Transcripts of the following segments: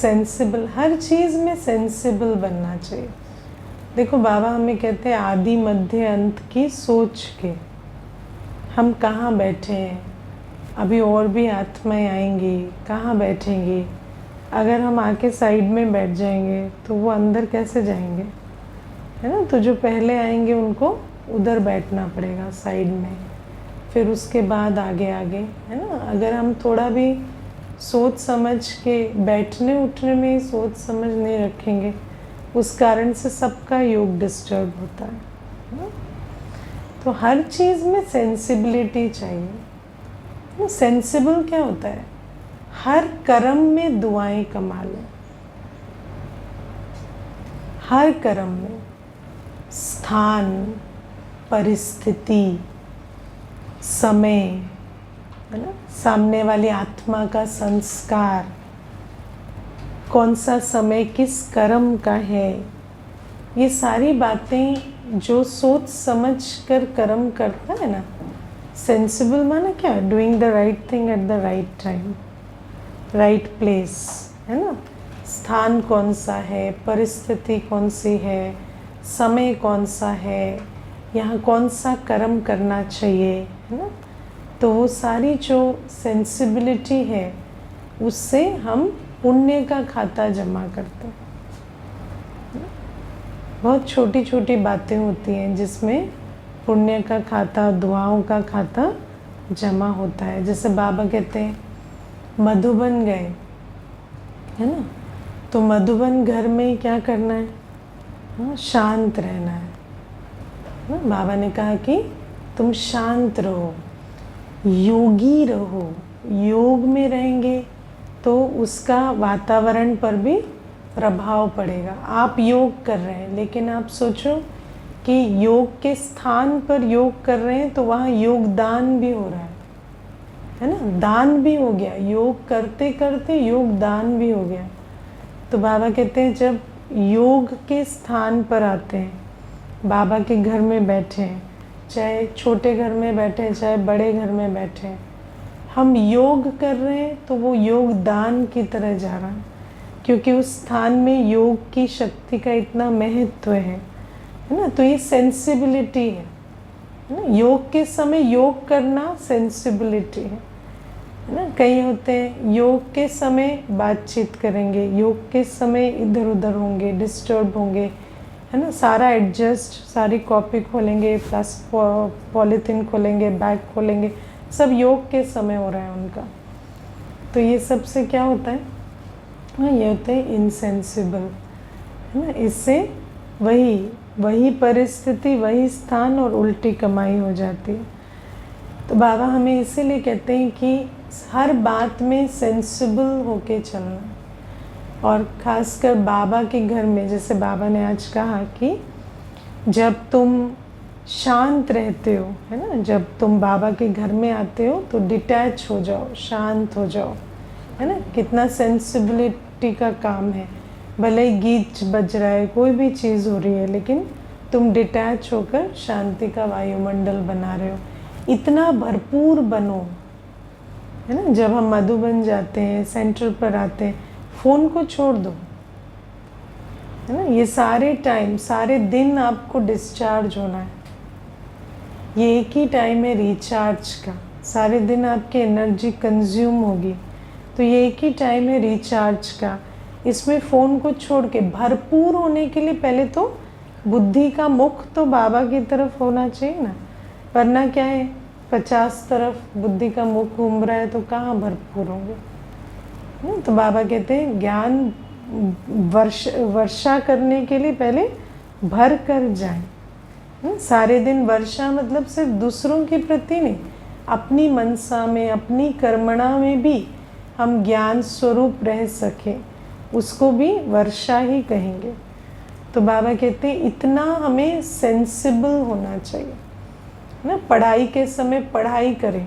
Sensible, हर चीज़ में sensible बनना चाहिए। देखो बाबा हमें कहते हैं आदि मध्य अंत की सोच के हम कहाँ बैठे हैं, अभी और भी आत्माएं आएंगी, कहाँ बैठेंगी। अगर हम आके साइड में बैठ जाएंगे तो वो अंदर कैसे जाएंगे, है ना। तो जो पहले आएंगे उनको उधर बैठना पड़ेगा साइड में, फिर उसके बाद आगे आगे, है ना। अगर हम थोड़ा भी सोच समझ के बैठने उठने में सोच समझ नहीं रखेंगे, उस कारण से सबका योग डिस्टर्ब होता है ना? तो हर चीज़ में सेंसिबिलिटी चाहिए। सेंसिबल क्या होता है, हर कर्म में दुआएं कमा लो, हर कर्म में स्थान, परिस्थिति, समय, है ना, सामने वाली आत्मा का संस्कार, कौन सा समय किस कर्म का है, ये सारी बातें जो सोच समझ कर कर्म करता है ना। सेंसिबल माना क्या, doing the right thing at the right time, right place, है ना। स्थान कौन सा है, परिस्थिति कौन सी है, समय कौन सा है, यहाँ कौन सा कर्म करना चाहिए, है ना। तो वो सारी जो सेंसिबिलिटी है उससे हम पुण्य का खाता जमा करते हैं। बहुत छोटी छोटी बातें होती हैं जिसमें पुण्य का खाता, दुआओं का खाता जमा होता है। जैसे बाबा कहते हैं मधुबन गए, है ना, तो मधुबन घर में क्या करना है, हाँ, शांत रहना है ना। बाबा ने कहा कि तुम शांत रहो, योगी रहो। योग में रहेंगे तो उसका वातावरण पर भी प्रभाव पड़ेगा। आप योग कर रहे हैं लेकिन आप सोचो कि योग के स्थान पर योग कर रहे हैं तो वहाँ योगदान भी हो रहा है ना, दान भी हो गया, योग करते करते योगदान भी हो गया। तो बाबा कहते हैं जब योग के स्थान पर आते हैं, बाबा के घर में बैठे हैं, चाहे छोटे घर में बैठे हैं चाहे बड़े घर में बैठे हैं, हम योग कर रहे हैं तो वो योगदान की तरह जा रहा है, क्योंकि उस स्थान में योग की शक्ति का इतना महत्व है ना। तो ये सेंसिबिलिटी है ना, योग के समय योग करना सेंसिबिलिटी है ना। कई होते हैं योग के समय बातचीत करेंगे, योग के समय इधर उधर होंगे, डिस्टर्ब होंगे, है ना, सारा एडजस्ट, सारी कॉपी खोलेंगे, प्लस पॉलीथीन खोलेंगे, बैग खोलेंगे, सब योग के समय हो रहा है उनका। तो ये सबसे क्या होता है, हाँ, ये होता है इनसेंसिबल, है ना। इससे वही परिस्थिति, वही स्थान और उल्टी कमाई हो जाती है। तो बाबा हमें इसीलिए कहते हैं कि हर बात में सेंसिबल होके चलना, और ख़ासकर बाबा के घर में, जैसे बाबा ने आज कहा कि जब तुम शांत रहते हो, है ना, जब तुम बाबा के घर में आते हो तो डिटैच हो जाओ, शांत हो जाओ, है ना। कितना सेंसिबिलिटी का काम है, भले ही गीत बज रहा है, कोई भी चीज़ हो रही है, लेकिन तुम डिटैच होकर शांति का वायुमंडल बना रहे हो। इतना भरपूर बनो, है ना। जब हम मधुबन जाते हैं, सेंटर पर आते हैं, फ़ोन को छोड़ दो, है ना। ये सारे टाइम, सारे दिन आपको डिस्चार्ज होना है। ये एक ही टाइम है रिचार्ज का, सारे दिन आपकी एनर्जी कंज्यूम होगी, तो ये एक ही टाइम है रिचार्ज का। इसमें फ़ोन को छोड़ के भरपूर होने के लिए पहले तो बुद्धि का मुख तो बाबा की तरफ होना चाहिए ना, वरना क्या है, 50 तरफ बुद्धि का मुख घूम रहा है तो कहाँ भरपूर होंगे। तो बाबा कहते हैं ज्ञान वर्षा करने के लिए पहले भर कर जाए। सारे दिन वर्षा मतलब सिर्फ दूसरों के प्रति नहीं, अपनी मनसा में, अपनी कर्मणा में भी हम ज्ञान स्वरूप रह सके, उसको भी वर्षा ही कहेंगे। तो बाबा कहते हैं इतना हमें सेंसिबल होना चाहिए ना। पढ़ाई के समय पढ़ाई करें,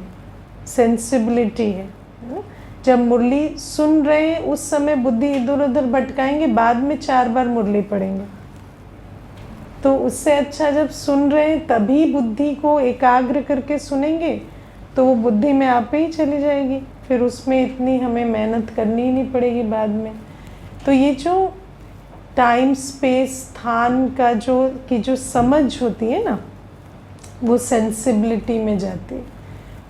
सेंसिबिलिटी है ना। जब मुरली सुन रहे हैं उस समय बुद्धि इधर उधर भटकाएंगे, बाद में 4 बार मुरली पढ़ेंगे। तो उससे अच्छा जब सुन रहे हैं तभी बुद्धि को एकाग्र करके सुनेंगे, तो वो बुद्धि में आप ही चली जाएगी, फिर उसमें इतनी हमें मेहनत करनी ही नहीं पड़ेगी बाद में। तो ये जो टाइम स्पेस स्थान का जो समझ होती है ना, वो सेंसिबिलिटी में जाती है।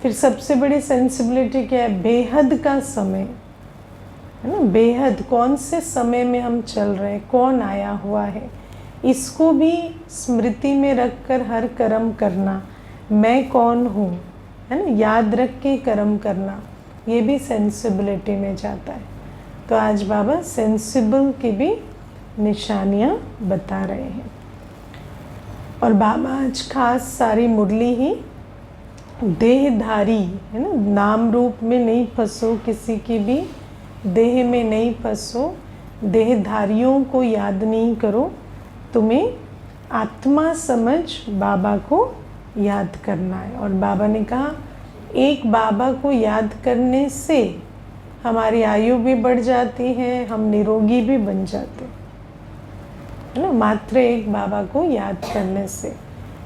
फिर सबसे बड़ी सेंसिबिलिटी क्या है? बेहद का समय, है ना। बेहद, कौन से समय में हम चल रहे हैं, कौन आया हुआ है, इसको भी स्मृति में रखकर हर कर्म करना, मैं कौन हूँ, है ना, याद रख के कर्म करना, ये भी सेंसिबिलिटी में जाता है। तो आज बाबा सेंसिबल की भी निशानियाँ बता रहे हैं। और बाबा आज खास सारी मुरली ही देहधारी, है ना, नाम रूप में नहीं फंसो, किसी की भी देह में नहीं फंसो, देहधारियों को याद नहीं करो, तुम्हें आत्मा समझ बाबा को याद करना है। और बाबा ने कहा एक बाबा को याद करने से हमारी आयु भी बढ़ जाती है, हम निरोगी भी बन जाते हैं, है ना, मात्र एक बाबा को याद करने से।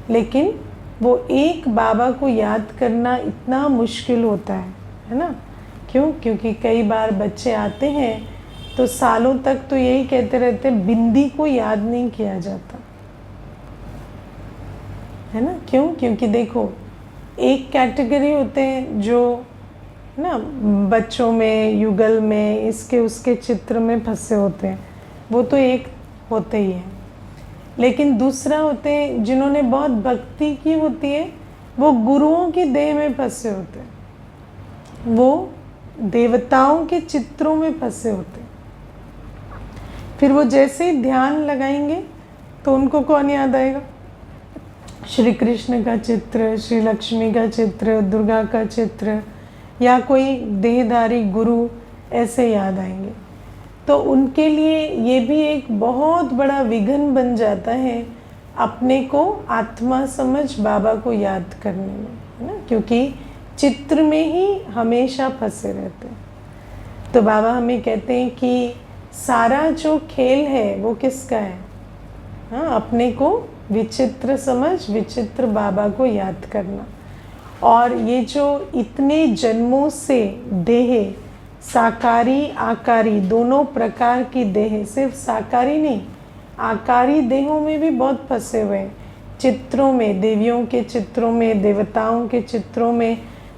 लेकिन वो एक बाबा को याद करना इतना मुश्किल होता है ना। क्यों? क्योंकि कई बार बच्चे आते हैं तो सालों तक तो यही कहते रहते हैं बिंदी को याद नहीं किया जाता, है ना। क्यों? क्योंकि देखो, एक कैटेगरी होते हैं जो ना बच्चों में, युगल में, इसके उसके चित्र में फंसे होते हैं, वो तो एक होते ही हैं। लेकिन दूसरा होते हैं जिन्होंने बहुत भक्ति की होती है, वो गुरुओं की देह में फंसे होते हैं, वो देवताओं के चित्रों में फंसे होते हैं। फिर वो जैसे ही ध्यान लगाएंगे तो उनको कौन याद आएगा? श्री कृष्ण का चित्र, श्री लक्ष्मी का चित्र, दुर्गा का चित्र, या कोई देहधारी गुरु ऐसे याद आएंगे। तो उनके लिए ये भी एक बहुत बड़ा विघ्न बन जाता है अपने को आत्मा समझ बाबा को याद करने में, है ना, क्योंकि चित्र में ही हमेशा फंसे रहते हैं। तो बाबा हमें कहते हैं कि सारा जो खेल है वो किसका है? हाँ, अपने को विचित्र समझ विचित्र बाबा को याद करना। और ये जो इतने जन्मों से देह, साकारी आकारी दोनों प्रकार की देह, सिर्फ साकारी नहीं, आकारी देहों में भी बहुत फंसे हुए हैं, चित्रों में, देवियों के चित्रों में, देवताओं के चित्रों में।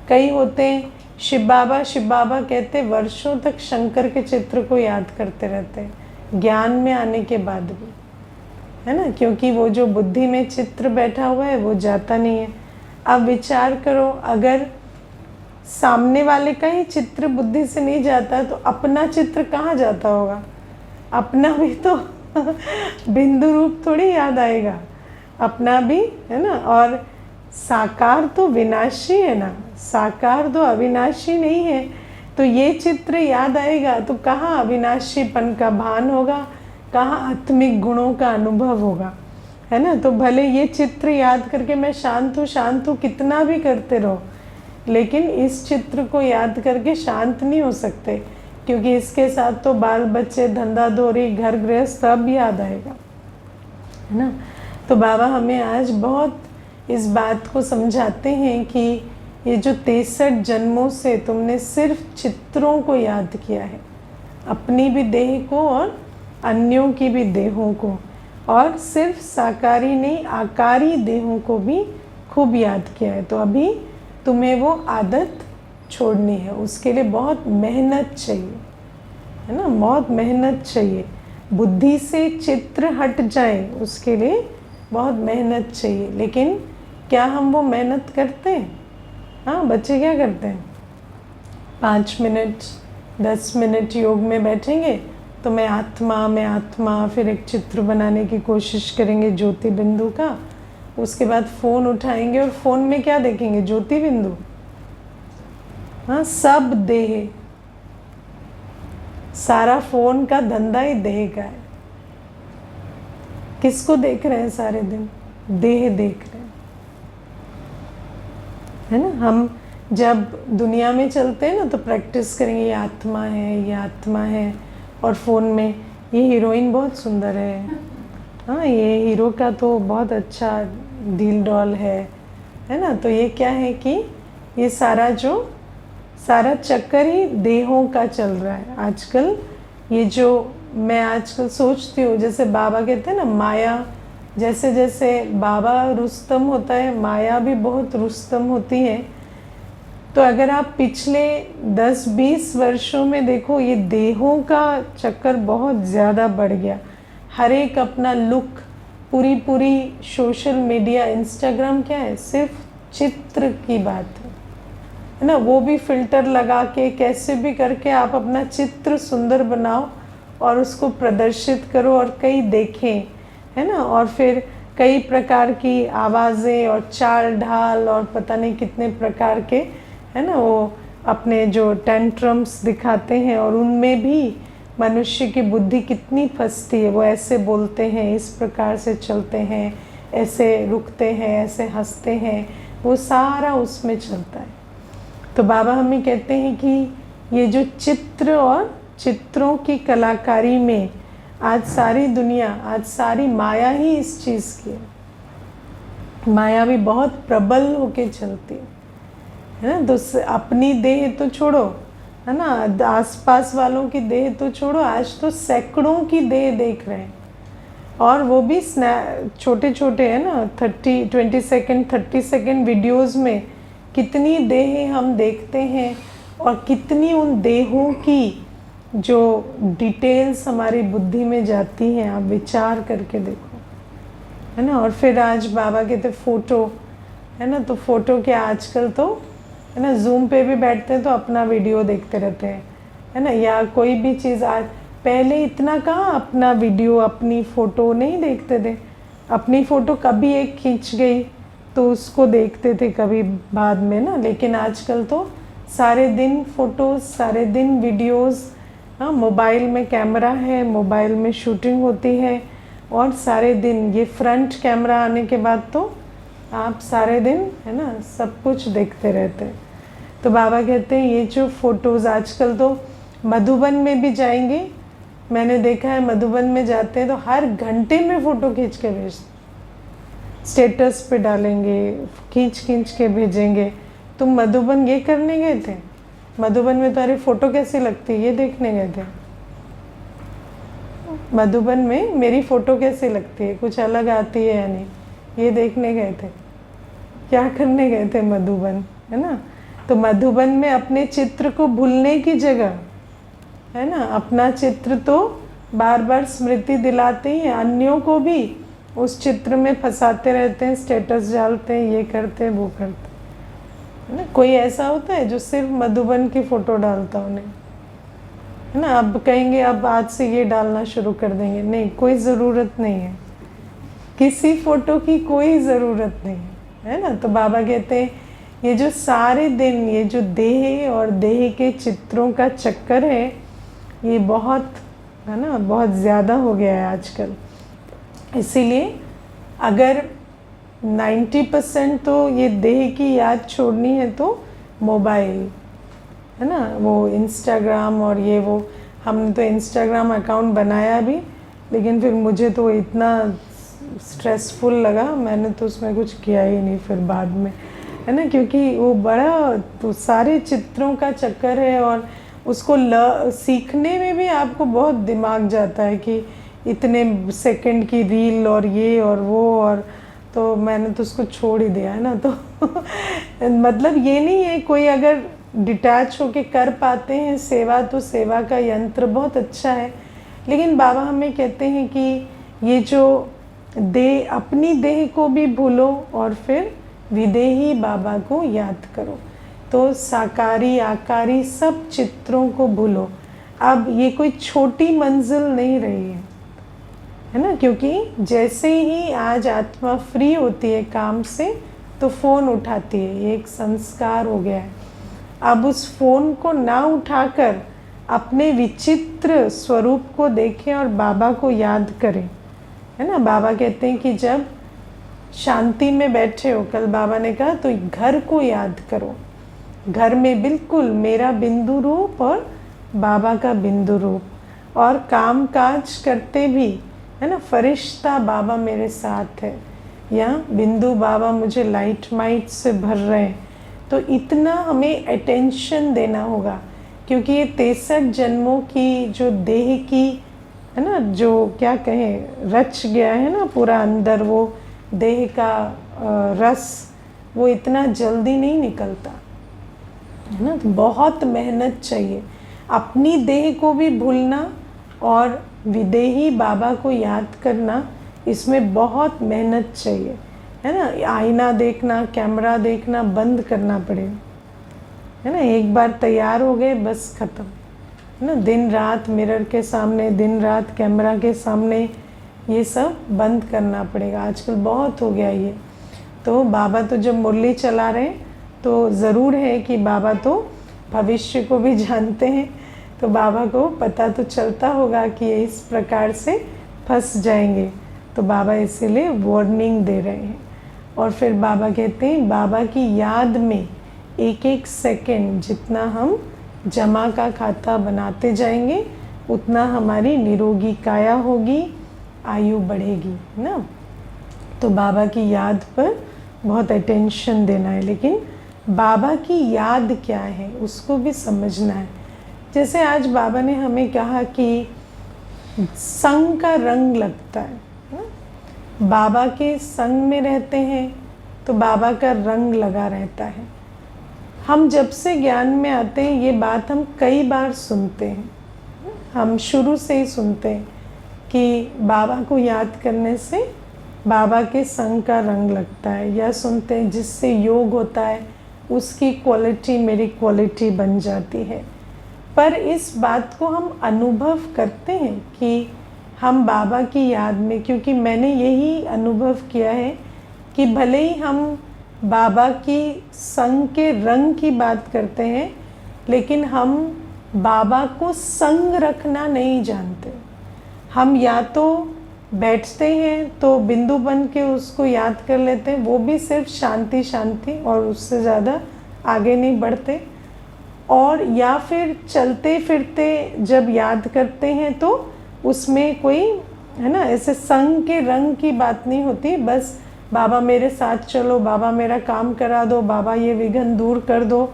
कई होते हैं शिव बाबा कहते वर्षों तक शंकर के चित्र को याद करते रहते हैं, ज्ञान में आने के बाद भी, है ना, क्योंकि वो जो बुद्धि में चित्र बैठा हुआ है वो जाता नहीं है। अब विचार करो, अगर सामने वाले का ही चित्र बुद्धि से नहीं जाता तो अपना चित्र कहाँ जाता होगा? अपना भी तो बिंदु रूप थोड़ी याद आएगा, अपना भी, है ना। और साकार तो विनाशी है ना, साकार तो अविनाशी नहीं है। तो ये चित्र याद आएगा तो कहाँ अविनाशीपन का भान होगा, कहाँ आत्मिक गुणों का अनुभव होगा, है ना। तो भले ये चित्र याद करके मैं शांत हूँ कितना भी करते रहो, लेकिन इस चित्र को याद करके शांत नहीं हो सकते, क्योंकि इसके साथ तो बाल बच्चे, धंधा धोरी, घर गृहस्थ सब याद आएगा, है ना। तो बाबा हमें आज बहुत इस बात को समझाते हैं कि ये जो 63 जन्मों से तुमने सिर्फ चित्रों को याद किया है, अपनी भी देह को और अन्यों की भी देहों को, और सिर्फ साकारी नहीं आकारी देहों को भी खूब याद किया है। तो अभी तुम्हें वो आदत छोड़नी है, उसके लिए बहुत मेहनत चाहिए, है ना, बहुत मेहनत चाहिए। बुद्धि से चित्र हट जाए उसके लिए बहुत मेहनत चाहिए। लेकिन क्या हम वो मेहनत करते हैं? हाँ, बच्चे क्या करते हैं? 5 मिनट 10 मिनट योग में बैठेंगे तो मैं आत्मा, फिर एक चित्र बनाने की कोशिश करेंगे ज्योति बिंदु का। उसके बाद फ़ोन उठाएंगे और फ़ोन में क्या देखेंगे? ज्योति बिंदु। हाँ, सब देह, सारा फ़ोन का धंधा ही देह का है। किसको देख रहे हैं सारे दिन? देह देख रहे हैं, है ना। हम जब दुनिया में चलते हैं ना तो प्रैक्टिस करेंगे, ये आत्मा है, ये आत्मा है। और फ़ोन में ये हीरोइन बहुत सुंदर है, हाँ, ये हीरो का तो बहुत अच्छा डील डॉल है ना। तो ये क्या है कि ये सारा चक्कर ही देहों का चल रहा है आजकल। ये जो मैं आजकल सोचती हूँ, जैसे बाबा कहते हैं ना माया, जैसे जैसे बाबा रुस्तम होता है, माया भी बहुत रुस्तम होती है। तो अगर आप पिछले 10-20 वर्षों में देखो, ये देहों का चक्कर बहुत ज़्यादा बढ़ गया। हर एक अपना लुक, पूरी पूरी सोशल मीडिया, इंस्टाग्राम क्या है, सिर्फ चित्र की बात है ना। वो भी फिल्टर लगा के कैसे भी करके आप अपना चित्र सुंदर बनाओ और उसको प्रदर्शित करो और कई देखें, है ना। और फिर कई प्रकार की आवाज़ें और चाल ढाल और पता नहीं कितने प्रकार के, है ना, वो अपने जो टेंट्रम्स दिखाते हैं, और उनमें भी मनुष्य की बुद्धि कितनी फंसती है। वो ऐसे बोलते हैं, इस प्रकार से चलते हैं, ऐसे रुकते हैं, ऐसे हंसते हैं, वो सारा उसमें चलता है। तो बाबा हमें कहते हैं कि ये जो चित्र और चित्रों की कलाकारी में आज सारी दुनिया, आज सारी माया ही इस चीज़ की है। माया भी बहुत प्रबल होके चलती है ना। तो अपनी देह तो छोड़ो, है ना, आसपास वालों की देह तो छोड़ो, आज तो सैकड़ों की देह देख रहे हैं, और वो भी छोटे छोटे, है ना, 20 सेकेंड 30 सेकेंड वीडियोज़ में कितनी देहें हम देखते हैं, और कितनी उन देहों की जो डिटेल्स हमारी बुद्धि में जाती हैं, आप विचार करके देखो, है ना। और फिर आज बाबा कहते फ़ोटो, है ना, तो फ़ोटो के आजकल तो, है ना, जूम पे भी बैठते हैं तो अपना वीडियो देखते रहते हैं, है ना, या कोई भी चीज़। आज पहले इतना कहाँ अपना वीडियो, अपनी फ़ोटो नहीं देखते थे। अपनी फ़ोटो कभी एक खींच गई तो उसको देखते थे कभी बाद में ना, लेकिन आजकल तो सारे दिन फ़ोटोज़, सारे दिन वीडियोज़, हाँ, मोबाइल में कैमरा है, मोबाइल में शूटिंग होती है, और सारे दिन ये फ्रंट कैमरा आने के बाद तो आप सारे दिन, है ना, सब कुछ देखते रहते हैं। तो बाबा कहते हैं ये जो फ़ोटोज़ आजकल तो मधुबन में भी जाएंगे, मैंने देखा है मधुबन में जाते हैं तो हर घंटे में फ़ोटो खींच के भेजते, स्टेटस पे डालेंगे, खींच खींच के भेजेंगे। तुम मधुबन ये करने गए थे? मधुबन में तुम्हारी फ़ोटो कैसी लगती है ये देखने गए थे? मधुबन में मेरी फ़ोटो कैसी लगती है, कुछ अलग आती है या नहीं, ये देखने गए थे? क्या करने गए थे मधुबन, है ना। तो मधुबन में अपने चित्र को भूलने की जगह, है ना, अपना चित्र तो बार बार स्मृति दिलाते ही, अन्यों को भी उस चित्र में फंसाते रहते हैं, स्टेटस डालते हैं, ये करते हैं, वो करते हैं, है ना। कोई ऐसा होता है जो सिर्फ मधुबन की फ़ोटो डालता उन्हें, है ना। अब कहेंगे अब आज से ये डालना शुरू कर देंगे, नहीं, कोई ज़रूरत नहीं है, किसी फ़ोटो की कोई ज़रूरत नहीं है ना। तो बाबा कहते हैं ये जो सारे दिन, ये जो देह और देह के चित्रों का चक्कर है, ये बहुत, है ना, बहुत ज़्यादा हो गया है आजकल। इसीलिए अगर 90% तो ये देह की याद छोड़नी है तो मोबाइल, है ना, वो इंस्टाग्राम और ये वो, हमने तो इंस्टाग्राम अकाउंट बनाया भी, लेकिन फिर मुझे तो इतना स्ट्रेसफुल लगा, मैंने तो उसमें कुछ किया ही नहीं फिर बाद में, है ना, क्योंकि वो बड़ा तो सारे चित्रों का चक्कर है, और उसको सीखने में भी आपको बहुत दिमाग जाता है कि इतने सेकंड की रील और ये और वो, और तो मैंने तो उसको छोड़ ही दिया, है ना। तो मतलब ये नहीं है, कोई अगर डिटैच होके कर पाते हैं सेवा तो सेवा का यंत्र बहुत अच्छा है, लेकिन बाबा हमें कहते हैं कि ये जो देह, अपनी देह को भी भूलो और फिर विदेही बाबा को याद करो। तो साकारी आकारी सब चित्रों को भूलो। अब ये कोई छोटी मंजिल नहीं रही है ना, क्योंकि जैसे ही आज आत्मा फ्री होती है काम से तो फ़ोन उठाती है, ये एक संस्कार हो गया है। अब उस फ़ोन को ना उठाकर अपने विचित्र स्वरूप को देखें और बाबा को याद करें, है ना। बाबा कहते हैं कि जब शांति में बैठे हो, कल बाबा ने कहा, तो घर को याद करो, घर में बिल्कुल मेरा बिंदु रूप और बाबा का बिंदु रूप, और काम काज करते भी, है ना, फरिश्ता बाबा मेरे साथ है, या बिंदु बाबा मुझे लाइट माइट से भर रहे हैं। तो इतना हमें अटेंशन देना होगा, क्योंकि ये 63 जन्मों की जो देह की है ना, जो क्या कहें रच गया है ना पूरा अंदर, वो देह का रस वो इतना जल्दी नहीं निकलता है ना। तो बहुत मेहनत चाहिए अपनी देह को भी भूलना और विदेही बाबा को याद करना, इसमें बहुत मेहनत चाहिए है ना। आईना देखना, कैमरा देखना बंद करना पड़ेगा है ना। एक बार तैयार हो गए बस ख़त्म है ना। दिन रात मिरर के सामने, दिन रात कैमरा के सामने, ये सब बंद करना पड़ेगा। आजकल बहुत हो गया ये। तो बाबा तो जब मुरली चला रहे हैं तो ज़रूर है कि बाबा तो भविष्य को भी जानते हैं, तो बाबा को पता तो चलता होगा कि ये इस प्रकार से फंस जाएंगे, तो बाबा इसीलिए वार्निंग दे रहे हैं। और फिर बाबा कहते हैं बाबा की याद में एक एक सेकंड जितना हम जमा का खाता बनाते जाएंगे उतना हमारी निरोगी काया होगी, आयु बढ़ेगी ना। तो बाबा की याद पर बहुत अटेंशन देना है, लेकिन बाबा की याद क्या है उसको भी समझना है। जैसे आज बाबा ने हमें कहा कि संग का रंग लगता है ना? बाबा के संग में रहते हैं तो बाबा का रंग लगा रहता है। हम जब से ज्ञान में आते हैं ये बात हम कई बार सुनते हैं, हम शुरू से ही सुनते हैं कि बाबा को याद करने से बाबा के संग का रंग लगता है, या सुनते हैं जिससे योग होता है उसकी क्वालिटी मेरी क्वालिटी बन जाती है। पर इस बात को हम अनुभव करते हैं कि हम बाबा की याद में, क्योंकि मैंने यही अनुभव किया है कि भले ही हम बाबा की संग के रंग की बात करते हैं लेकिन हम बाबा को संग रखना नहीं जानते। हम या तो बैठते हैं तो बिंदु बन के उसको याद कर लेते हैं, वो भी सिर्फ शांति शांति और उससे ज़्यादा आगे नहीं बढ़ते। और या फिर चलते फिरते जब याद करते हैं तो उसमें कोई है ना ऐसे संग के रंग की बात नहीं होती, बस बाबा मेरे साथ चलो, बाबा मेरा काम करा दो, बाबा ये विघ्न दूर कर दो,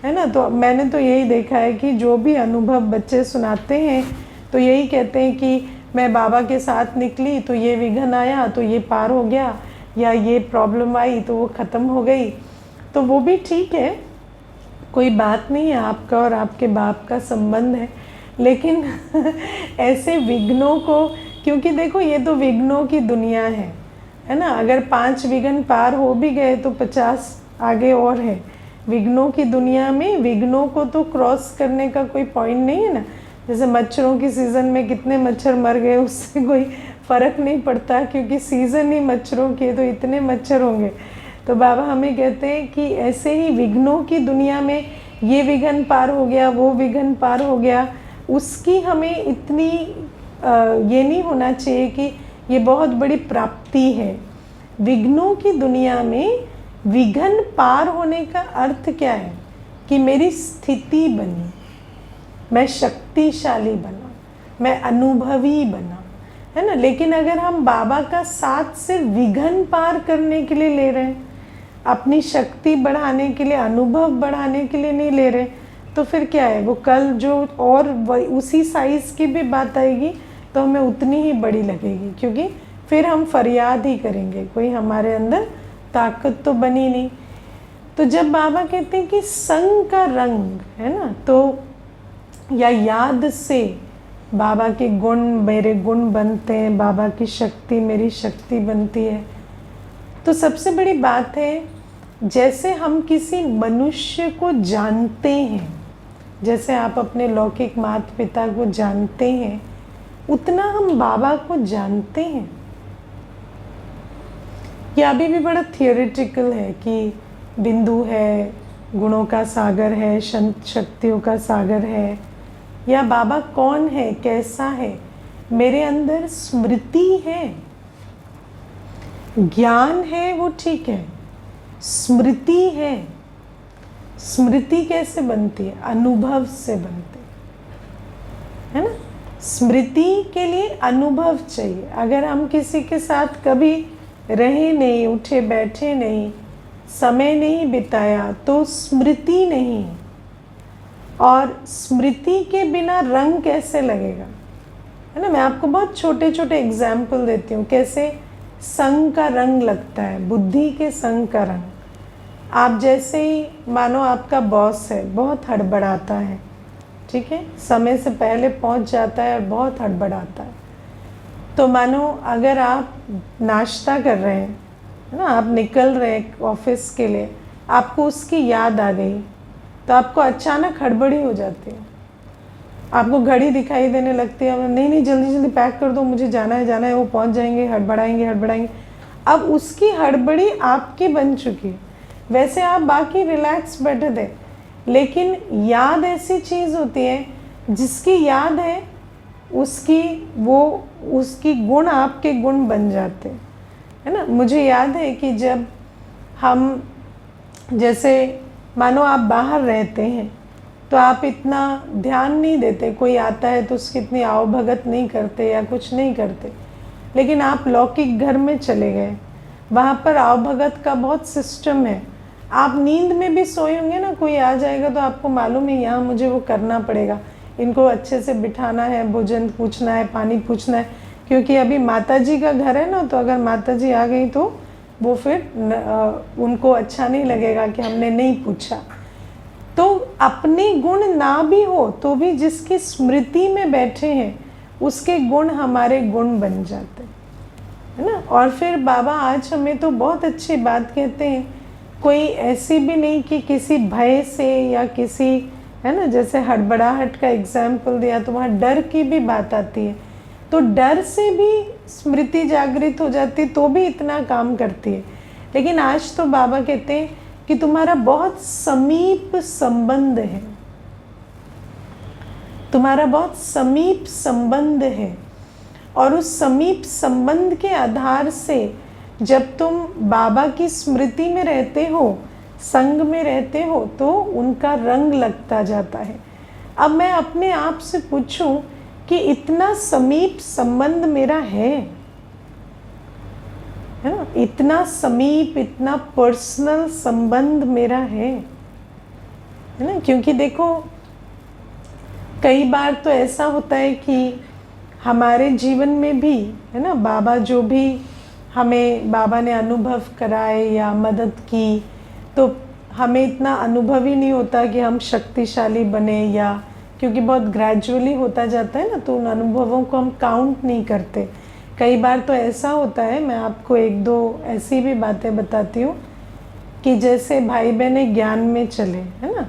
है ना। तो मैंने तो यही देखा है कि जो भी अनुभव बच्चे सुनाते हैं तो यही कहते हैं कि मैं बाबा के साथ निकली तो ये विघ्न आया तो ये पार हो गया, या ये प्रॉब्लम आई तो वो ख़त्म हो गई। तो वो भी ठीक है, कोई बात नहीं है, आपका और आपके बाप का संबंध है। लेकिन ऐसे विघ्नों को, क्योंकि देखो ये तो विघ्नों की दुनिया है ना। अगर 5 विघ्न पार हो भी गए तो 50 आगे और है। विघ्नों की दुनिया में विघ्नों को तो क्रॉस करने का कोई पॉइंट नहीं है ना। जैसे मच्छरों की सीज़न में कितने मच्छर मर गए उससे कोई फ़र्क नहीं पड़ता, क्योंकि सीज़न ही मच्छरों की है तो इतने मच्छर होंगे। तो बाबा हमें कहते हैं कि ऐसे ही विघ्नों की दुनिया में ये विघ्न पार हो गया, वो विघ्न पार हो गया, उसकी हमें इतनी ये नहीं होना चाहिए कि ये बहुत बड़ी प्राप्ति है। विघ्नों की दुनिया में विघ्न पार होने का अर्थ क्या है कि मेरी स्थिति बनी, मैं शक्तिशाली बना, मैं अनुभवी बना, है ना। लेकिन अगर हम बाबा का साथ सिर्फ विघ्न पार करने के लिए ले रहे हैं, अपनी शक्ति बढ़ाने के लिए, अनुभव बढ़ाने के लिए नहीं ले रहे, तो फिर क्या है, वो कल जो और उसी साइज़ की भी बात आएगी तो हमें उतनी ही बड़ी लगेगी, क्योंकि फिर हम फरियाद ही करेंगे, कोई हमारे अंदर ताकत तो बनी नहीं। तो जब बाबा कहते हैं कि संग का रंग है ना, तो या याद से बाबा के गुण मेरे गुण बनते हैं, बाबा की शक्ति मेरी शक्ति बनती है। तो सबसे बड़ी बात है, जैसे हम किसी मनुष्य को जानते हैं, जैसे आप अपने लौकिक माता पिता को जानते हैं, उतना हम बाबा को जानते हैं। यह अभी भी बड़ा थियोरेटिकल है कि बिंदु है, गुणों का सागर है, शक्तियों का सागर है, या बाबा कौन है, कैसा है। मेरे अंदर स्मृति है, ज्ञान है वो ठीक है, स्मृति है। स्मृति कैसे बनती है? अनुभव से बनती है ना। स्मृति के लिए अनुभव चाहिए। अगर हम किसी के साथ कभी रहे नहीं, उठे बैठे नहीं, समय नहीं बिताया, तो स्मृति नहीं। और स्मृति के बिना रंग कैसे लगेगा, है ना। मैं आपको बहुत छोटे छोटे एग्जाम्पल देती हूँ कैसे संग का रंग लगता है, बुद्धि के संग का रंग। आप जैसे ही मानो आपका बॉस है, बहुत हड़बड़ाता है, ठीक है, समय से पहले पहुंच जाता है और बहुत हड़बड़ाता है, तो मानो अगर आप नाश्ता कर रहे हैं, है ना, आप निकल रहे हैं ऑफिस के लिए, आपको उसकी याद आ गई, तो आपको अचानक हड़बड़ी हो जाती है, आपको घड़ी दिखाई देने लगती है, नहीं नहीं जल्दी जल्दी पैक कर दो, मुझे जाना है, वो पहुंच जाएंगे, हड़बड़ाएंगे। अब उसकी हड़बड़ी आपकी बन चुकी है। वैसे आप बाकी रिलैक्स बैठे थे, लेकिन याद ऐसी चीज़ होती है, जिसकी याद है उसकी गुण आपके गुण बन जाते हैं, है ना। मुझे याद है कि जब हम, जैसे मानो आप बाहर रहते हैं, तो आप इतना ध्यान नहीं देते, कोई आता है तो उसकी इतनी आवभगत नहीं करते या कुछ नहीं करते, लेकिन आप लौकिक घर में चले गए, वहाँ पर आवभगत का बहुत सिस्टम है। आप नींद में भी सोए होंगे ना, कोई आ जाएगा तो आपको मालूम है यहाँ मुझे वो करना पड़ेगा, इनको अच्छे से बिठाना है, भोजन पूछना है, पानी पूछना है, क्योंकि अभी माता जी का घर है ना, तो अगर माता जी आ गई तो वो फिर उनको अच्छा नहीं लगेगा कि हमने नहीं पूछा। तो अपने गुण ना भी हो तो भी जिसकी स्मृति में बैठे हैं उसके गुण हमारे गुण बन जाते हैं, है ना। और फिर बाबा आज हमें तो बहुत अच्छी बात कहते हैं, कोई ऐसी भी नहीं कि किसी भय से या किसी, है ना, जैसे हड़बड़ाहट का एग्जाम्पल दिया तो वहाँ डर की भी बात आती है, तो डर से भी स्मृति जागृत हो जाती तो भी इतना काम करती है। लेकिन आज तो बाबा कहते हैं कि तुम्हारा बहुत समीप संबंध है, तुम्हारा बहुत समीप संबंध है, और उस समीप संबंध के आधार से जब तुम बाबा की स्मृति में रहते हो, संग में रहते हो, तो उनका रंग लगता जाता है। अब मैं अपने आप से पूछूं कि इतना समीप संबंध मेरा है ना, इतना समीप, इतना पर्सनल संबंध मेरा है ना। क्योंकि देखो कई बार तो ऐसा होता है कि हमारे जीवन में भी, है ना, बाबा जो भी हमें बाबा ने अनुभव कराए या मदद की, तो हमें इतना अनुभव ही नहीं होता कि हम शक्तिशाली बने, या क्योंकि बहुत ग्रेजुअली होता जाता है ना, तो उन अनुभवों को हम काउंट नहीं करते। कई बार तो ऐसा होता है, मैं आपको एक दो ऐसी भी बातें बताती हूँ कि जैसे भाई बहने ज्ञान में चले, है ना,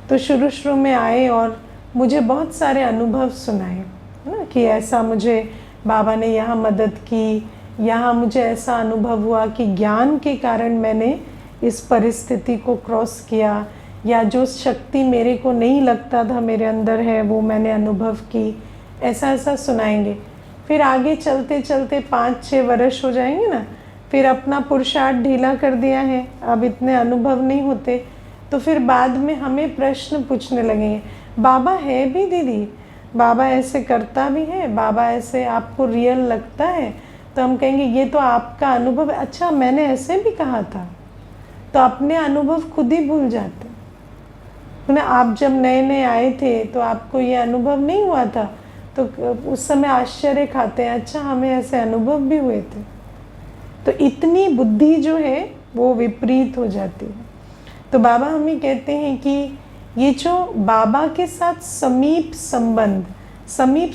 तो शुरू शुरू में आए और मुझे बहुत सारे अनुभव सुनाए, है ना, कि ऐसा मुझे बाबा ने यहाँ मदद की, यहाँ मुझे ऐसा अनुभव हुआ कि ज्ञान के कारण मैंने इस परिस्थिति को क्रॉस किया, या जो शक्ति मेरे को नहीं लगता था मेरे अंदर है वो मैंने अनुभव की, ऐसा ऐसा सुनाएंगे। फिर आगे चलते चलते 5-6 वर्ष हो जाएंगे ना, फिर अपना पुरुषार्थ ढीला कर दिया है, अब इतने अनुभव नहीं होते, तो फिर बाद में हमें प्रश्न पूछने लगेंगे, बाबा है भी दीदी, बाबा ऐसे करता भी है, बाबा ऐसे आपको रियल लगता है, तो हम कहेंगे ये तो आपका अनुभव है। अच्छा मैंने ऐसे भी कहा था, तो अपने अनुभव खुद ही भूल जाते ना। आप जब नए नए आए थे तो आपको ये अनुभव नहीं हुआ था, तो उस समय आश्चर्य खाते हैं, अच्छा हमें ऐसे अनुभव भी हुए थे। तो इतनी बुद्धि जो है वो विपरीत हो जाती है। तो बाबा हमें कहते हैं कि ये जो बाबा के साथ समीप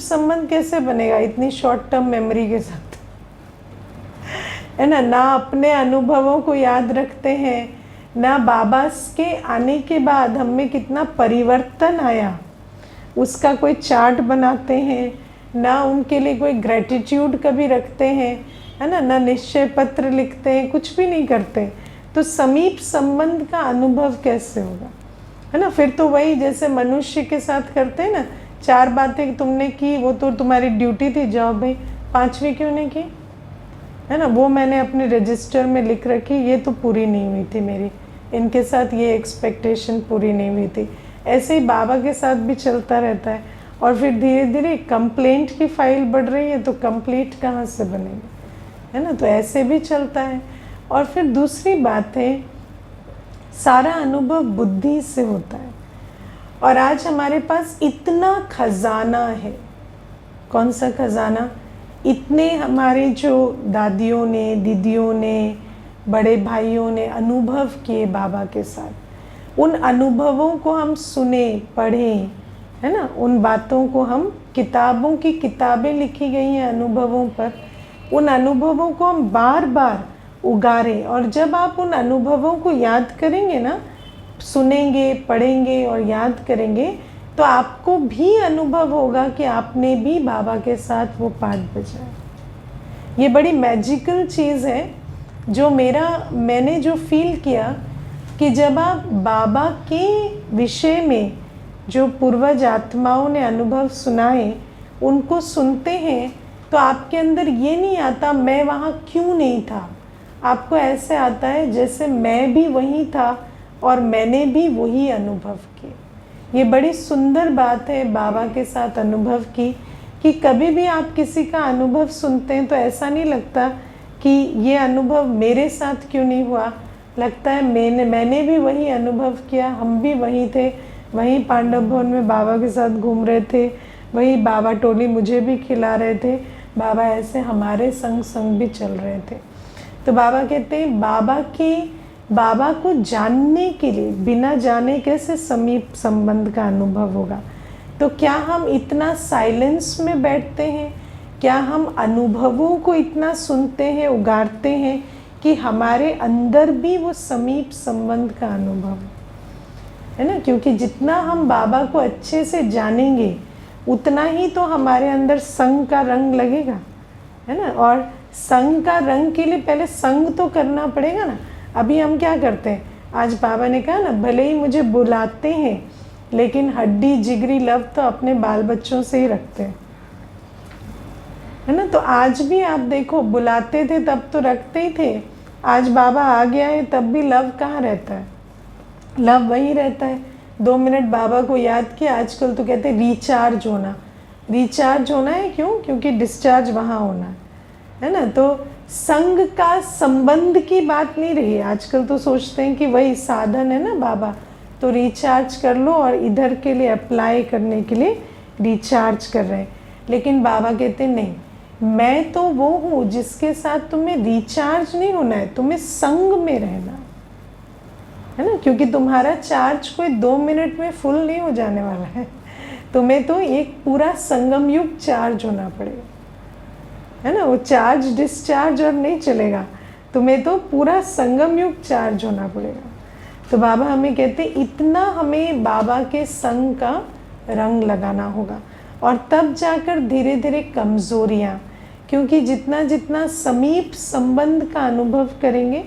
संबंध कैसे बनेगा इतनी शॉर्ट टर्म मेमोरी के साथ, है ना अपने अनुभवों को याद रखते हैं, ना बाबा के आने के बाद हम में कितना परिवर्तन आया उसका कोई चार्ट बनाते हैं, ना उनके लिए कोई ग्रेटिट्यूड कभी रखते हैं, है ना निश्चय पत्र लिखते हैं, कुछ भी नहीं करते, तो समीप संबंध का अनुभव कैसे होगा, है ना। फिर तो वही जैसे मनुष्य के साथ करते हैं ना, 4 बातें तुमने की वो तो तुम्हारी ड्यूटी थी, जाओ भाई 5वीं क्यों नहीं की, है ना, वो मैंने अपने रजिस्टर में लिख रखी, ये तो पूरी नहीं हुई थी मेरी, इनके साथ ये एक्सपेक्टेशन पूरी नहीं हुई थी। ऐसे ही बाबा के साथ भी चलता रहता है, और फिर धीरे धीरे कंप्लेंट की फाइल बढ़ रही है तो कंप्लीट कहाँ से बनेगी, है ना, तो ऐसे भी चलता है। और फिर दूसरी बात है, सारा अनुभव बुद्धि से होता है, और आज हमारे पास इतना खजाना है, कौन सा खजाना? इतने हमारे जो दादियों ने, दीदियों ने, बड़े भाइयों ने अनुभव किए बाबा के साथ, उन अनुभवों को हम सुने, पढ़ें, है ना। उन बातों को हम, किताबों की किताबें लिखी गई हैं अनुभवों पर, उन अनुभवों को हम बार बार उगारें। और जब आप उन अनुभवों को याद करेंगे ना, सुनेंगे, पढ़ेंगे और याद करेंगे, तो आपको भी अनुभव होगा कि आपने भी बाबा के साथ वो पाठ बजाया। ये बड़ी मैजिकल चीज़ है जो मैंने जो फील किया कि जब आप बाबा के विषय में जो पूर्वज आत्माओं ने अनुभव सुनाए उनको सुनते हैं, तो आपके अंदर ये नहीं आता मैं वहाँ क्यों नहीं था। आपको ऐसे आता है जैसे मैं भी वहीं था और मैंने भी वही अनुभव किए। ये बड़ी सुंदर बात है बाबा के साथ अनुभव की, कि कभी भी आप किसी का अनुभव सुनते हैं तो ऐसा नहीं लगता कि ये अनुभव मेरे साथ क्यों नहीं हुआ। लगता है मैंने भी वही अनुभव किया, हम भी वहीं थे, वहीं पांडव भवन में बाबा के साथ घूम रहे थे, वही बाबा टोली मुझे भी खिला रहे थे, बाबा ऐसे हमारे संग संग भी चल रहे थे। तो बाबा कहते हैं बाबा को जानने के लिए बिना जाने कैसे समीप संबंध का अनुभव होगा। तो क्या हम इतना साइलेंस में बैठते हैं, क्या हम अनुभवों को इतना सुनते हैं, उगारते हैं कि हमारे अंदर भी वो समीप संबंध का अनुभव है ना। क्योंकि जितना हम बाबा को अच्छे से जानेंगे उतना ही तो हमारे अंदर संग का रंग लगेगा, है ना। और संग का रंग के लिए पहले संग तो करना पड़ेगा ना। अभी हम क्या करते हैं, आज बाबा ने कहा ना, भले ही मुझे बुलाते हैं लेकिन हड्डी जिगरी लव तो अपने बाल बच्चों से ही रखते हैं, है ना। तो आज भी आप देखो, बुलाते थे तब तो रखते ही थे, आज बाबा आ गया है तब भी लव कहाँ रहता है, लव वही रहता है। 2 मिनट बाबा को याद किया, आजकल तो कहते हैं रिचार्ज होना है। क्यों? क्योंकि डिस्चार्ज वहाँ होना है ना। तो संग का संबंध की बात नहीं रही, आजकल तो सोचते हैं कि वही साधन है ना बाबा, तो रिचार्ज कर लो और इधर के लिए अप्लाई करने के लिए रिचार्ज कर रहे हैं। लेकिन बाबा कहते हैं नहीं, मैं तो वो हूँ जिसके साथ तुम्हें रिचार्ज नहीं होना है, तुम्हें संग में रहना है ना। क्योंकि तुम्हारा चार्ज कोई 2 मिनट में फुल नहीं हो जाने वाला है, तुम्हें तो एक पूरा संगम युग चार्ज होना पड़ेगा, है ना। वो चार्ज डिस्चार्ज और नहीं चलेगा, तुम्हें तो पूरा संगम युग चार्ज होना पड़ेगा। तो बाबा हमें कहते इतना हमें बाबा के संग का रंग लगाना होगा, और तब जाकर धीरे धीरे कमज़ोरियाँ, क्योंकि जितना जितना समीप संबंध का अनुभव करेंगे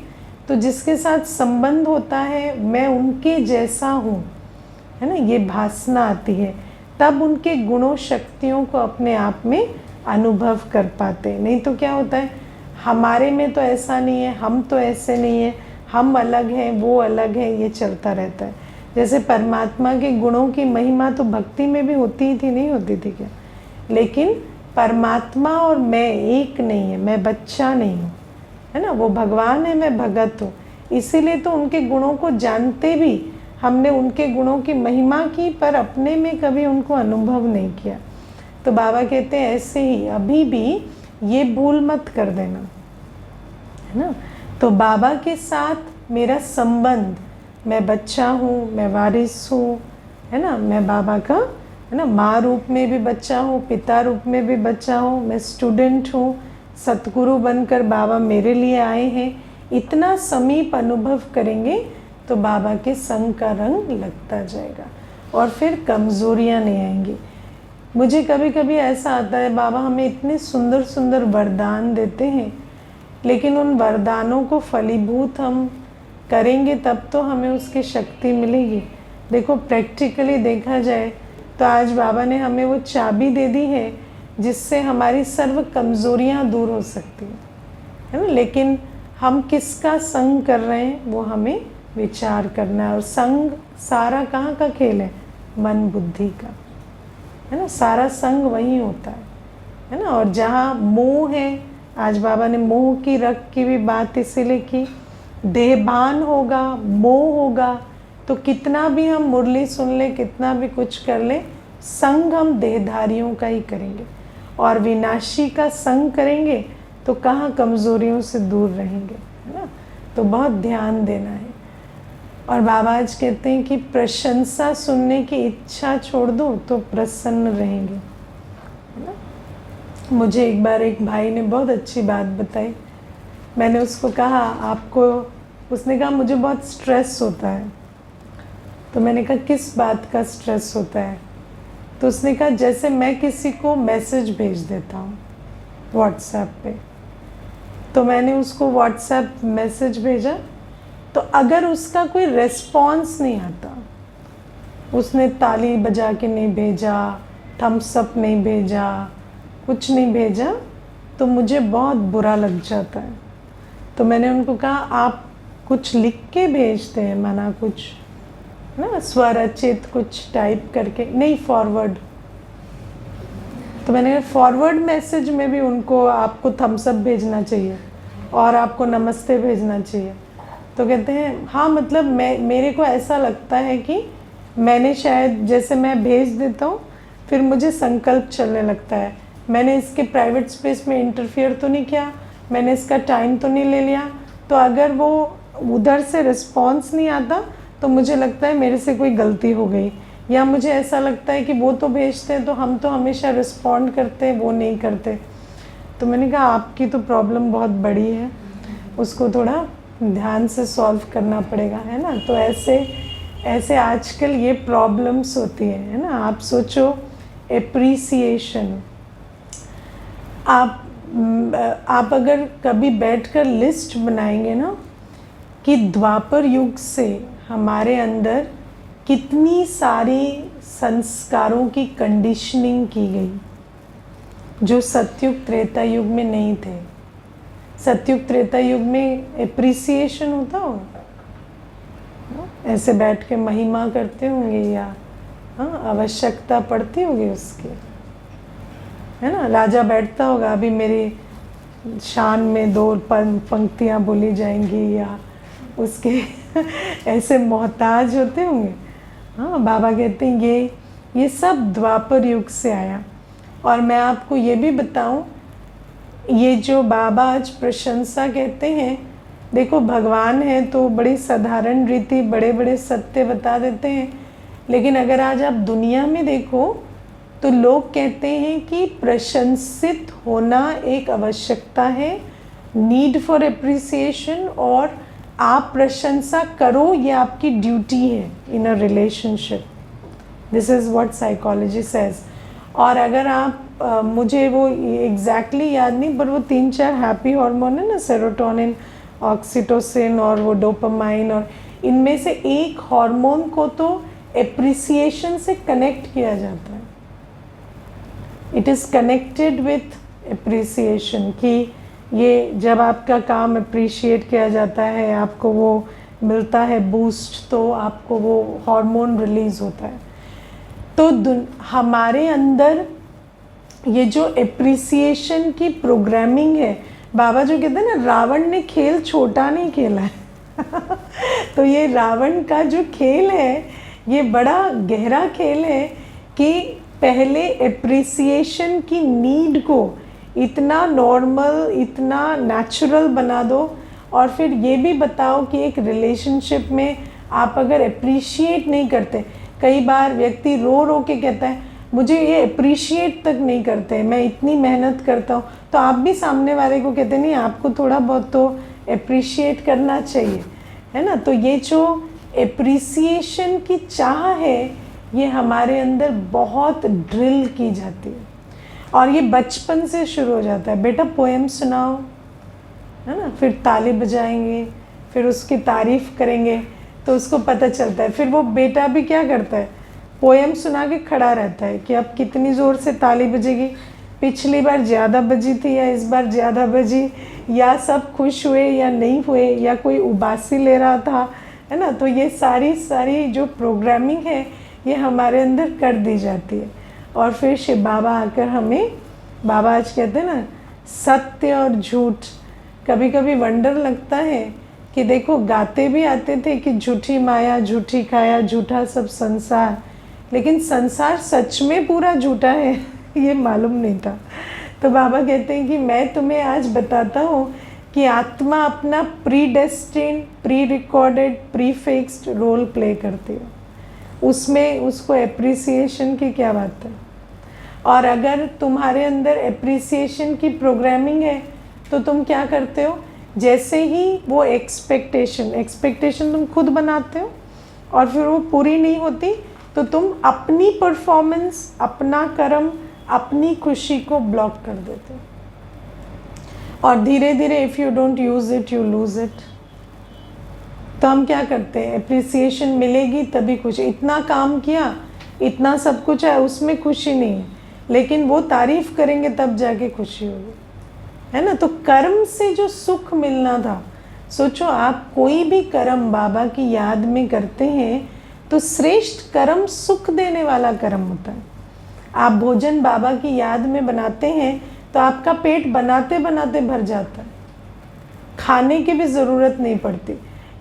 तो जिसके साथ संबंध होता है मैं उनके जैसा हूँ, है ना, ये भासना आती है, तब उनके गुणों शक्तियों को अपने आप में अनुभव कर पाते। नहीं तो क्या होता है, हमारे में तो ऐसा नहीं है, हम तो ऐसे नहीं है, हम अलग हैं, वो अलग है, ये चलता रहता है। जैसे परमात्मा के गुणों की महिमा तो भक्ति में भी होती ही थी, नहीं होती थी क्या? लेकिन परमात्मा और मैं एक नहीं है, मैं बच्चा नहीं हूँ, है ना, वो भगवान है, मैं भगत हूँ। इसीलिए तो उनके गुणों को जानते भी हमने उनके गुणों की महिमा की, पर अपने में कभी उनको अनुभव नहीं किया। तो बाबा कहते हैं ऐसे ही अभी भी ये भूल मत कर देना, है ना। तो बाबा के साथ मेरा संबंध, मैं बच्चा हूँ, मैं वारिस हूँ, है ना, मैं बाबा का, है ना, माँ रूप में भी बच्चा हूँ, पिता रूप में भी बच्चा हूँ, मैं स्टूडेंट हूँ, सतगुरु बनकर बाबा मेरे लिए आए हैं। इतना समीप अनुभव करेंगे तो बाबा के संग का रंग लगता जाएगा और फिर कमज़ोरियाँ नहीं आएंगी। मुझे कभी कभी ऐसा आता है, बाबा हमें इतने सुंदर सुंदर वरदान देते हैं, लेकिन उन वरदानों को फलीभूत हम करेंगे तब तो हमें उसकी शक्ति मिलेगी। देखो प्रैक्टिकली देखा जाए तो आज बाबा ने हमें वो चाबी दे दी है जिससे हमारी सर्व कमज़ोरियाँ दूर हो सकती हैं, है ना। लेकिन हम किसका संग कर रहे हैं वो हमें विचार करना है। और संग सारा कहाँ का खेल है? मन बुद्धि का, है ना। सारा संग वहीं होता है ना। और जहाँ मोह है, आज बाबा ने मोह की रख की भी बात इसीलिए की, देहभान होगा, मोह होगा तो कितना भी हम मुरली सुन लें, कितना भी कुछ कर लें, संग हम देहधारियों का ही करेंगे। और विनाशी का संग करेंगे तो कहाँ कमज़ोरियों से दूर रहेंगे, है ना। तो बहुत ध्यान देना है। और बाबा आज कहते हैं कि प्रशंसा सुनने की इच्छा छोड़ दो तो प्रसन्न रहेंगे, है ना। मुझे एक बार एक भाई ने बहुत अच्छी बात बताई। मैंने उसको कहा आपको, उसने कहा मुझे बहुत स्ट्रेस होता है। तो मैंने कहा किस बात का स्ट्रेस होता है? तो उसने कहा जैसे मैं किसी को मैसेज भेज देता हूँ व्हाट्सएप पे, तो मैंने उसको व्हाट्सएप मैसेज भेजा, तो अगर उसका कोई रेस्पॉन्स नहीं आता, उसने ताली बजा के नहीं भेजा, थम्स अप नहीं भेजा, कुछ नहीं भेजा, तो मुझे बहुत बुरा लग जाता है। तो मैंने उनको कहा आप कुछ लिख के भेजते हैं, माना कुछ ना स्वरचित कुछ टाइप करके, नहीं फॉरवर्ड। तो मैंने फॉरवर्ड मैसेज में भी उनको आपको थम्स अप भेजना चाहिए और आपको नमस्ते भेजना चाहिए। तो कहते हैं हाँ, मतलब मेरे को ऐसा लगता है कि मैंने शायद, जैसे मैं भेज देता हूँ फिर मुझे संकल्प चलने लगता है, मैंने इसके प्राइवेट स्पेस में इंटरफियर तो नहीं किया, मैंने इसका टाइम तो नहीं ले लिया। तो अगर वो उधर से रिस्पॉन्स नहीं आता तो मुझे लगता है मेरे से कोई गलती हो गई, या मुझे ऐसा लगता है कि वो तो भेजते हैं तो हम तो हमेशा रिस्पॉन्ड करते हैं, वो नहीं करते। तो मैंने कहा आपकी तो प्रॉब्लम बहुत बड़ी है, उसको थोड़ा ध्यान से सॉल्व करना पड़ेगा, है ना। तो ऐसे आजकल ये प्रॉब्लम्स होती है ना। आप सोचो एप्रिसिएशन, आप अगर कभी बैठकर लिस्ट बनाएंगे ना कि द्वापर युग से हमारे अंदर कितनी सारी संस्कारों की कंडीशनिंग की गई जो सतयुग त्रेता युग में नहीं थे। सतयुग त्रेता युग में एप्रिसिएशन होता होगा, ऐसे बैठ के महिमा करते होंगे या हाँ आवश्यकता पड़ती होगी उसकी, है ना। राजा बैठता होगा, अभी मेरी शान में 2 पंक्तियाँ बोली जाएंगी, या उसके ऐसे मोहताज होते होंगे। हाँ, बाबा कहते हैं ये सब द्वापर युग से आया। और मैं आपको ये भी बताऊं, ये जो बाबा आज प्रशंसा कहते हैं, देखो भगवान है तो बड़ी साधारण रीति बड़े बड़े सत्य बता देते हैं, लेकिन अगर आज आप दुनिया में देखो तो लोग कहते हैं कि प्रशंसित होना एक आवश्यकता है, नीड फॉर एप्रिसिएशन, और आप प्रशंसा करो ये आपकी ड्यूटी है in a relationship. This is what psychology says. और अगर आप मुझे वो एग्जैक्टली याद नहीं, पर वो 3-4 हैप्पी हार्मोन है ना, सेरोटोनिन, ऑक्सीटोसिन और वो डोपामाइन, और इनमें से एक हार्मोन को तो एप्रिसिएशन से कनेक्ट किया जाता है। It is connected with appreciation, कि ये जब आपका काम अप्रिशिएट किया जाता है, आपको वो मिलता है बूस्ट, तो आपको वो हार्मोन रिलीज़ होता है। तो हमारे अंदर ये जो एप्रिसिएशन की प्रोग्रामिंग है, बाबा जो कहते हैं ना, रावण ने खेल छोटा नहीं खेला है तो ये रावण का जो खेल है ये बड़ा गहरा खेल है कि पहले एप्रिसिएशन की नीड को इतना नॉर्मल, इतना नेचुरल बना दो, और फिर ये भी बताओ कि एक रिलेशनशिप में आप अगर अप्रिशिएट नहीं करते, कई बार व्यक्ति रो रो के कहता है मुझे ये अप्रिशिएट तक नहीं करते, मैं इतनी मेहनत करता हूँ, तो आप भी सामने वाले को कहते नहीं आपको थोड़ा बहुत तो अप्रिशिएट करना चाहिए, है ना। तो ये जो एप्रिसिएशन की चाह है ये हमारे अंदर बहुत ड्रिल की जाती है, और ये बचपन से शुरू हो जाता है। बेटा पोएम सुनाओ, है ना, फिर ताली बजाएंगे, फिर उसकी तारीफ़ करेंगे तो उसको पता चलता है। फिर वो बेटा भी क्या करता है, पोएम सुना के खड़ा रहता है कि अब कितनी ज़ोर से ताली बजेगी, पिछली बार ज़्यादा बजी थी या इस बार ज़्यादा बजी, या सब खुश हुए या नहीं हुए, या कोई उबासी ले रहा था, है ना। तो ये सारी जो प्रोग्रामिंग है ये हमारे अंदर कर दी जाती है। और फिर शिव बाबा आकर हमें, बाबा आज कहते हैं ना, सत्य और झूठ, कभी कभी वंडर लगता है कि देखो गाते भी आते थे कि झूठी माया झूठी काया झूठा सब संसार, लेकिन संसार सच में पूरा झूठा है ये मालूम नहीं था। तो बाबा कहते हैं कि मैं तुम्हें आज बताता हूँ कि आत्मा अपना predestined, prerecorded, prefixed role play करती है, उसमें उसको एप्रिसिएशन की क्या बात है। और अगर तुम्हारे अंदर एप्रिसिएशन की प्रोग्रामिंग है तो तुम क्या करते हो, जैसे ही वो एक्सपेक्टेशन तुम खुद बनाते हो और फिर वो पूरी नहीं होती तो तुम अपनी परफॉर्मेंस, अपना कर्म, अपनी खुशी को ब्लॉक कर देते हो। और धीरे धीरे if you don't use it you lose it. तो हम क्या करते हैं, एप्रिसिएशन मिलेगी तभी खुशी। इतना काम किया, इतना सब कुछ है, उसमें खुशी नहीं है, लेकिन वो तारीफ करेंगे तब जाके खुशी होगी, है ना। तो कर्म से जो सुख मिलना था, सोचो आप कोई भी कर्म बाबा की याद में करते हैं तो श्रेष्ठ कर्म सुख देने वाला कर्म होता है। आप भोजन बाबा की याद में बनाते हैं तो आपका पेट बनाते बनाते भर जाता है, खाने की भी ज़रूरत नहीं पड़ती।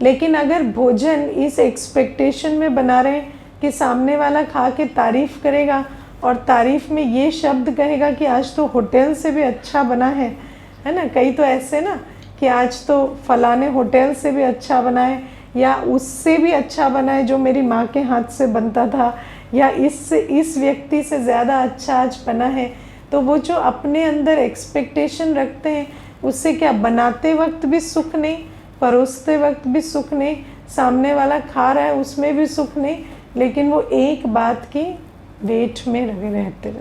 लेकिन अगर भोजन इस एक्सपेक्टेशन में बना रहे कि सामने वाला खा के तारीफ़ करेगा और तारीफ़ में ये शब्द कहेगा कि आज तो होटल से भी अच्छा बना है ना। कई तो ऐसे ना कि आज तो फलाने होटल से भी अच्छा बना है, या उससे भी अच्छा बना है जो मेरी माँ के हाथ से बनता था, या इस व्यक्ति से ज़्यादा अच्छा आज बना है। तो वो जो अपने अंदर एक्सपेक्टेशन रखते हैं उससे क्या, बनाते वक्त भी सुख नहीं, परोसते वक्त भी सुख नहीं, सामने वाला खा रहा है उसमें भी सुख नहीं, लेकिन वो एक बात की वेट में रहते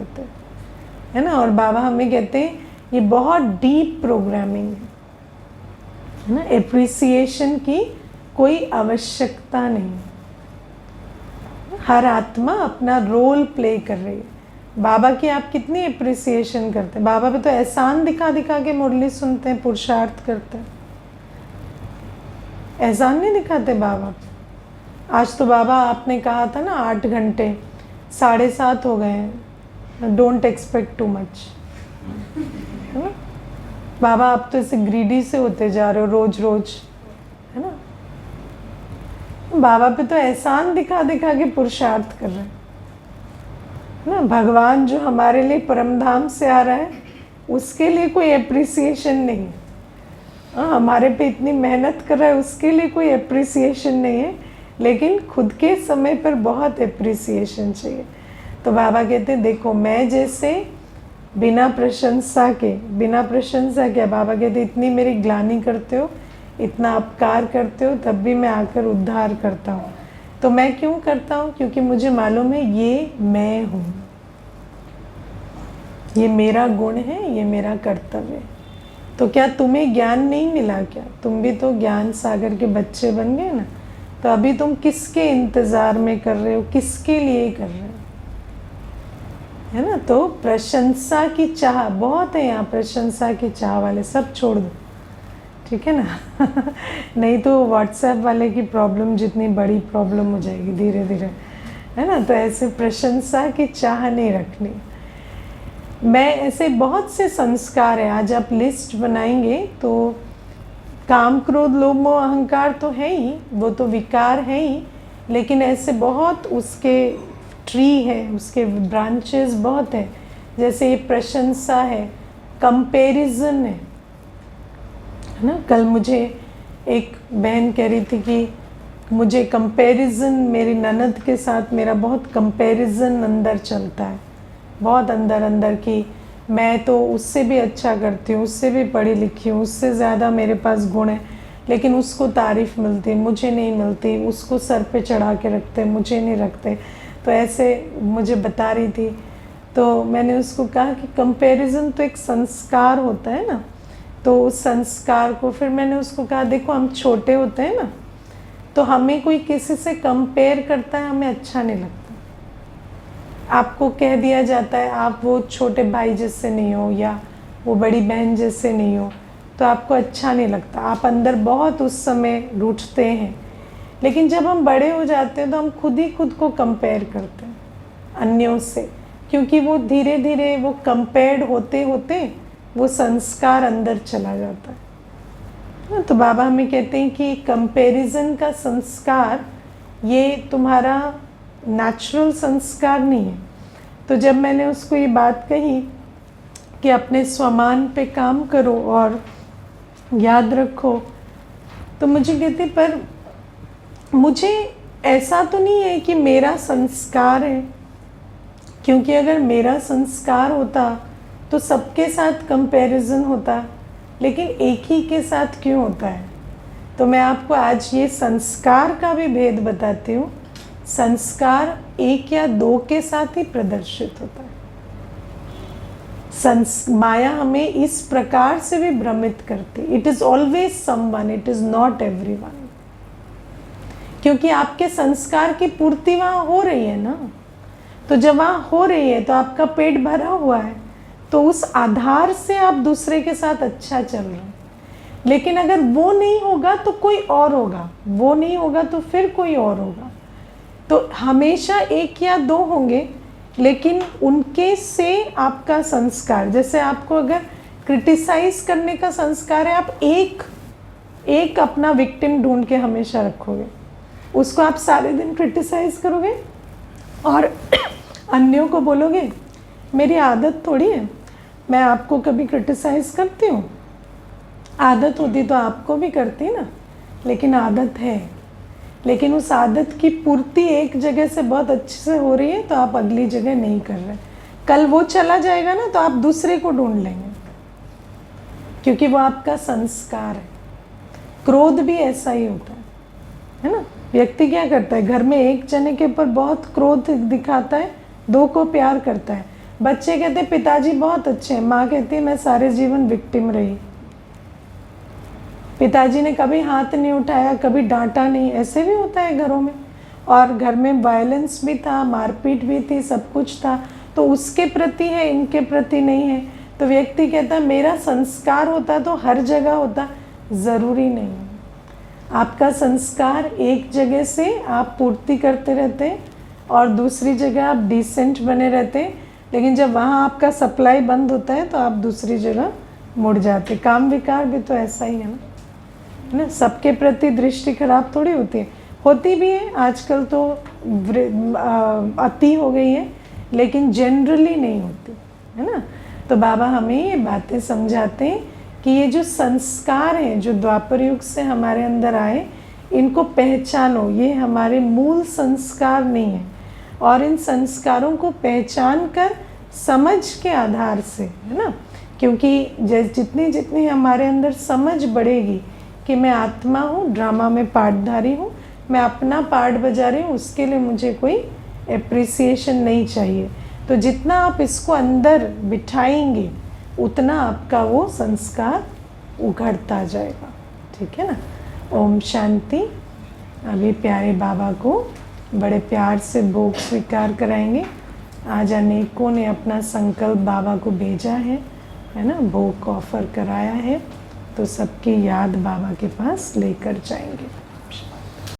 है ना। और बाबा हमें कहते हैं ये बहुत डीप प्रोग्रामिंग है ना। एप्रिसिएशन की कोई आवश्यकता नहीं, हर आत्मा अपना रोल प्ले कर रही है। बाबा की आप कितनी एप्रिसिएशन करते हैं। बाबा पे तो एहसान दिखा दिखा के मुरली सुनते हैं, पुरुषार्थ करते हैं, एहसान नहीं दिखाते बाबा पे। आज तो बाबा आपने कहा था ना 8 घंटे, 7:30 हो गए हैं, डोंट एक्सपेक्ट टू मच, है ना। बाबा आप तो ऐसे ग्रीडी से होते जा रहे हो रोज रोज, है ना। बाबा पे तो एहसान दिखा दिखा के पुरुषार्थ कर रहे हैं ना। भगवान जो हमारे लिए परमधाम से आ रहा है उसके लिए कोई एप्रिसिएशन नहीं, हमारे पे इतनी मेहनत कर रहा है उसके लिए कोई एप्रिसिएशन नहीं है, लेकिन खुद के समय पर बहुत एप्रिसिएशन चाहिए। तो बाबा कहते हैं देखो मैं जैसे बिना प्रशंसा क्या, बाबा कहते इतनी मेरी ग्लानि करते हो, इतना अपकार करते हो, तब भी मैं आकर उद्धार करता हूँ। तो मैं क्यों करता हूँ, क्योंकि मुझे मालूम है ये मैं हूँ, ये मेरा गुण है, ये मेरा कर्तव्य है। तो क्या तुम्हें ज्ञान नहीं मिला क्या, तुम भी तो ज्ञान सागर के बच्चे बन गए ना। तो अभी तुम किसके इंतज़ार में कर रहे हो, किसके लिए कर रहे हो, है ना। तो प्रशंसा की चाह बहुत है यहाँ, प्रशंसा की चाह वाले सब छोड़ दो, ठीक है ना। नहीं तो व्हाट्सएप वाले की प्रॉब्लम जितनी बड़ी प्रॉब्लम हो जाएगी धीरे धीरे, है ना। तो ऐसे प्रशंसा की चाह नहीं रखनी। मैं ऐसे बहुत से संस्कार है, आज आप लिस्ट बनाएंगे तो काम क्रोध लोभ मोह अहंकार तो है ही, वो तो विकार है ही, लेकिन ऐसे बहुत उसके ट्री है, उसके ब्रांचेस बहुत है। जैसे ये प्रशंसा है, कंपैरिजन है ना। कल मुझे एक बहन कह रही थी कि मुझे कंपैरिजन, मेरी ननद के साथ मेरा बहुत कंपैरिजन अंदर चलता है, बहुत अंदर की, मैं तो उससे भी अच्छा करती हूँ, उससे भी पढ़ी लिखी हूँ, उससे ज़्यादा मेरे पास गुण है, लेकिन उसको तारीफ़ मिलती, मुझे नहीं मिलती, उसको सर पे चढ़ा के रखते, मुझे नहीं रखते। तो ऐसे मुझे बता रही थी, तो मैंने उसको कहा कि कंपैरिजन तो एक संस्कार होता है ना। तो उस संस्कार को फिर मैंने उसको कहा देखो हम छोटे होते हैं ना, तो हमें कोई किसी से कंपेयर करता है, हमें अच्छा नहीं लगता। आपको कह दिया जाता है आप वो छोटे भाई जैसे नहीं हो या वो बड़ी बहन जैसे नहीं हो, तो आपको अच्छा नहीं लगता, आप अंदर बहुत उस समय रूठते हैं। लेकिन जब हम बड़े हो जाते हैं तो हम खुद ही खुद को कंपेयर करते हैं अन्यों से, क्योंकि वो धीरे धीरे वो कंपेयर्ड होते होते वो संस्कार अंदर चला जाता है। तो बाबा हमें कहते हैं कि कंपैरिजन का संस्कार ये तुम्हारा नेचुरल संस्कार नहीं है, तो जब मैंने उसको ये बात कही कि अपने स्वमान पे काम करो और याद रखो, तो मुझे कहती पर मुझे ऐसा तो नहीं है कि मेरा संस्कार है, क्योंकि अगर मेरा संस्कार होता तो सबके साथ कंपैरिजन होता, लेकिन एक ही के साथ क्यों होता है। तो मैं आपको आज ये संस्कार का भी भेद बताती हूँ। संस्कार एक या दो के साथ ही प्रदर्शित होता है। माया हमें इस प्रकार से भी भ्रमित करती, it is always someone, it is not everyone. क्योंकि आपके संस्कार की पूर्ति वहाँ हो रही है ना, तो जब वहाँ हो रही है तो आपका पेट भरा हुआ है, तो उस आधार से आप दूसरे के साथ अच्छा चल रहे हैं। लेकिन अगर वो नहीं होगा तो कोई और होगा, वो नहीं होगा तो फिर कोई और होगा। तो हमेशा एक या दो होंगे, लेकिन उनके से आपका संस्कार, जैसे आपको अगर क्रिटिसाइज करने का संस्कार है, आप एक अपना विक्टिम ढूंढ के हमेशा रखोगे, उसको आप सारे दिन क्रिटिसाइज करोगे और अन्यों को बोलोगे मेरी आदत थोड़ी है, मैं आपको कभी क्रिटिसाइज करती हूँ, आदत होती तो आपको भी करती ना, लेकिन आदत है। लेकिन उस आदत की पूर्ति एक जगह से बहुत अच्छे से हो रही है तो आप अगली जगह नहीं कर रहे। कल वो चला जाएगा ना तो आप दूसरे को ढूंढ लेंगे, क्योंकि वो आपका संस्कार है। क्रोध भी ऐसा ही होता है ना। व्यक्ति क्या करता है, घर में एक जने के ऊपर बहुत क्रोध दिखाता है, दो को प्यार करता है। बच्चे कहते हैं पिताजी बहुत अच्छे हैं, माँ कहती है मैं सारे जीवन विक्टिम रही, पिताजी ने कभी हाथ नहीं उठाया, कभी डांटा नहीं। ऐसे भी होता है घरों में। और घर में वायलेंस भी था, मारपीट भी थी, सब कुछ था, तो उसके प्रति है, इनके प्रति नहीं है। तो व्यक्ति कहता है मेरा संस्कार होता तो हर जगह होता। ज़रूरी नहीं है। आपका संस्कार एक जगह से आप पूर्ति करते रहते हैं और दूसरी जगह आप डिसेंट बने रहते हैं, लेकिन जब वहाँ आपका सप्लाई बंद होता है तो आप दूसरी जगह मुड़ जाते। काम विकार भी तो ऐसा ही है ना। सबके प्रति दृष्टि खराब थोड़ी होती है, होती भी है, आजकल तो अति हो गई है, लेकिन जनरली नहीं होती है ना। तो बाबा हमें ये बातें समझाते हैं कि ये जो संस्कार हैं जो द्वापर युग से हमारे अंदर आए, इनको पहचानो, ये हमारे मूल संस्कार नहीं है। और इन संस्कारों को पहचान कर समझ के आधार से, है ना, क्योंकि जितनी जितनी हमारे अंदर समझ बढ़ेगी कि मैं आत्मा हूँ, ड्रामा में पार्टधारी हूँ, मैं अपना पार्ट बजा रही हूँ, उसके लिए मुझे कोई एप्रिसिएशन नहीं चाहिए। तो जितना आप इसको अंदर बिठाएंगे उतना आपका वो संस्कार उघड़ता जाएगा। ठीक है ना। ओम शांति। अभी प्यारे बाबा को बड़े प्यार से भोग स्वीकार कराएंगे। आज अनेकों ने अपना संकल्प बाबा को भेजा है ना, भोग ऑफर कराया है, तो सबकी याद बाबा के पास लेकर जाएंगे।